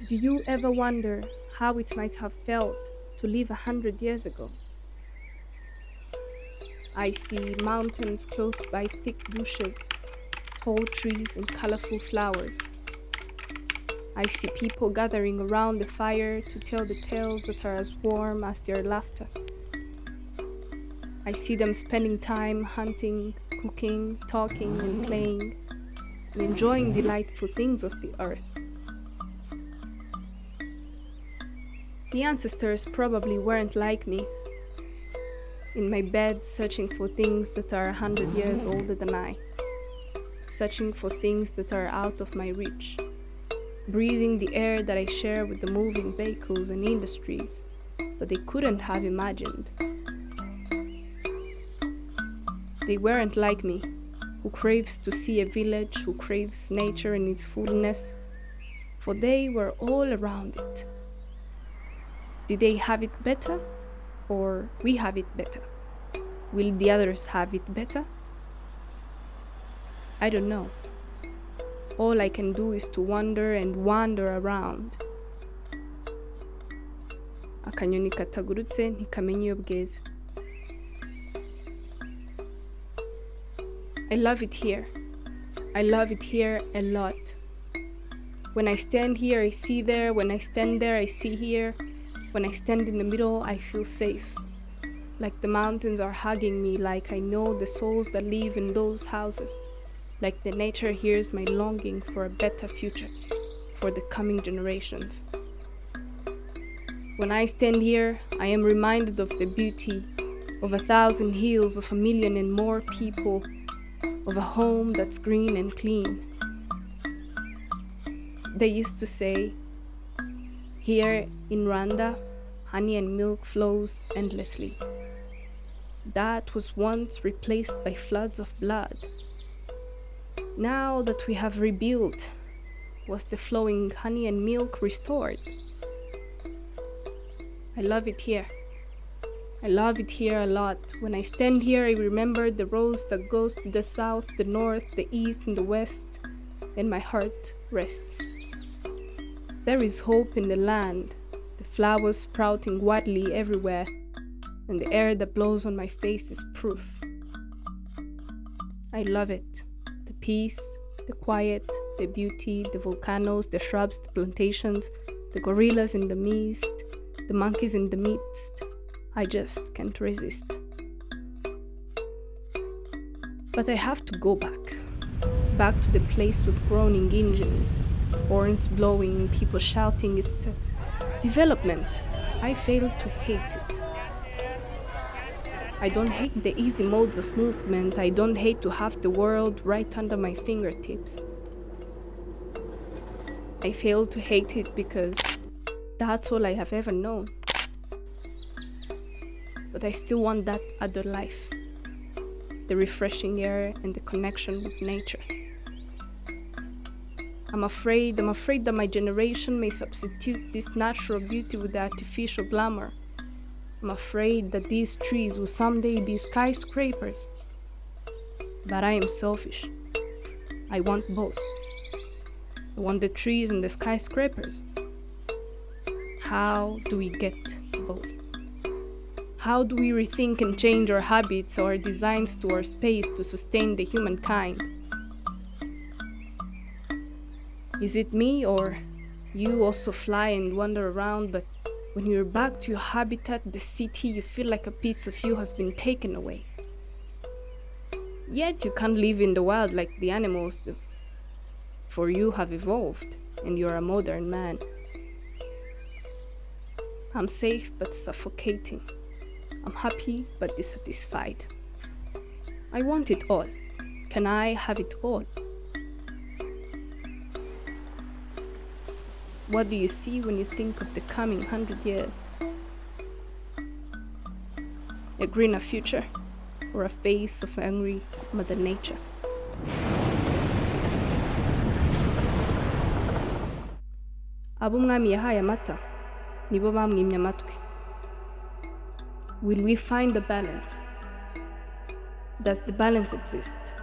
Do you ever wonder how it might have felt to live 100 years ago? I see mountains clothed by thick bushes, tall trees, and colorful flowers. I see people gathering around the fire to tell the tales that are as warm as their laughter. I see them spending time hunting, cooking, talking, and playing, and enjoying delightful things of the earth. The ancestors probably weren't like me, in my bed searching for things that are 100 years older than I, searching for things that are out of my reach, breathing the air that I share with the moving vehicles and industries that they couldn't have imagined. They weren't like me, who craves to see a village, who craves nature in its fullness, for they were all around it. Did they have it better? Or we have it better? Will the others have it better? I don't know. All I can do is to wander and wander around. Akanyoni katagurutse ntikamenya iyo bweze. I love it here. I love it here a lot. When I stand here, I see there. When I stand there, I see here. When I stand in the middle, I feel safe. Like the mountains are hugging me, like I know the souls that live in those houses. Like the nature hears my longing for a better future, for the coming generations. When I stand here, I am reminded of the beauty of 1,000 hills, of 1,000,000 and more people, of a home that's green and clean. They used to say, here in Rwanda, honey and milk flows endlessly. That was once replaced by floods of blood. Now that we have rebuilt, was the flowing honey and milk restored? I love it here. I love it here a lot. When I stand here, I remember the road that goes to the south, the north, the east, and the west, and my heart rests. There is hope in the land, the flowers sprouting wildly everywhere, and the air that blows on my face is proof. I love it. The peace, the quiet, the beauty, the volcanoes, the shrubs, the plantations, the gorillas in the mist, the monkeys in the midst. I just can't resist. But I have to go back to the place with groaning engines, horns blowing, people shouting. It's the development. I fail to hate it. I don't hate the easy modes of movement. I don't hate to have the world right under my fingertips. I fail to hate it because that's all I have ever known. But I still want that other life, the refreshing air and the connection with nature. I'm afraid that my generation may substitute this natural beauty with the artificial glamour. I'm afraid that these trees will someday be skyscrapers. But I am selfish. I want both. I want the trees and the skyscrapers. How do we get both? How do we rethink and change our habits, our designs to our space to sustain the humankind? Is it me or you also fly and wander around, but when you're back to your habitat, the city, you feel like a piece of you has been taken away? Yet you can't live in the wild like the animals do, for you have evolved and you're a modern man. I'm safe but suffocating. I'm happy but dissatisfied. I want it all. Can I have it all? What do you see when you think of the coming 100 years? A greener future or a face of angry Mother Nature? Abo umwami yahaye amata nibo bamwimye amatwi. Will we find the balance? Does the balance exist?